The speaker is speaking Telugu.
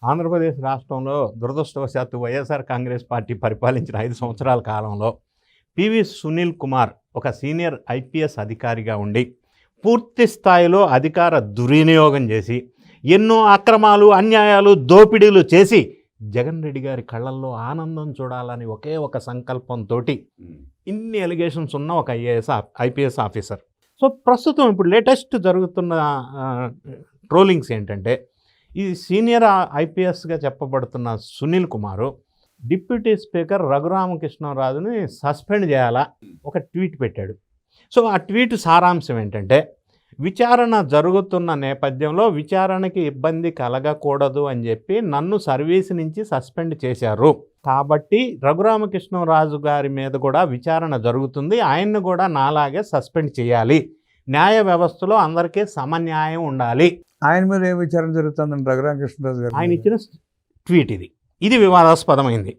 ఆంధ్రప్రదేశ్ రాష్ట్రంలో దురదృష్టవశాత్తు వైఎస్ఆర్ కాంగ్రెస్ పార్టీ పరిపాలించిన 5 సంవత్సరాల కాలంలో పివి సునీల్ కుమార్ ఒక సీనియర్ ఐపీఎస్ అధికారిగా ఉండి పూర్తి స్థాయిలో అధికార దుర్వినియోగం చేసి ఎన్నో అక్రమాలు, అన్యాయాలు, దోపిడీలు చేసి జగన్ రెడ్డి గారి కళ్ళల్లో ఆనందం చూడాలని ఒకే ఒక సంకల్పంతో ఇన్ని ఎలిగేషన్స్ ఉన్న ఒక ఐపీఎస్ ఆఫీసర్. సో ప్రస్తుతం ఇప్పుడు లేటెస్ట్ జరుగుతున్న ట్రోలింగ్స్ ఏంటంటే, ఈ సీనియర్ ఐపీఎస్గా చెప్పబడుతున్న సునీల్ కుమారు డిప్యూటీ స్పీకర్ రఘురామకృష్ణరాజుని సస్పెండ్ చేయాలా ఒక ట్వీట్ పెట్టాడు. సో ఆ ట్వీట్ సారాంశం ఏంటంటే, విచారణ జరుగుతున్న నేపథ్యంలో విచారణకి ఇబ్బంది కలగకూడదు అని చెప్పి నన్ను సర్వీస్ నుంచి సస్పెండ్ చేశారు, కాబట్టి రఘురామకృష్ణరాజు గారి మీద కూడా విచారణ జరుగుతుంది, ఆయన్ని కూడా నాలాగే సస్పెండ్ చేయాలి, న్యాయ వ్యవస్థలో అందరికీ సమన్యాయం ఉండాలి. ఆయన మీద ఏం విచారణ జరుగుతుందండి రఘురామకృష్ణరాజు గారు? ఆయన ఇచ్చిన ట్వీట్ ఇది వివాదాస్పదమైంది.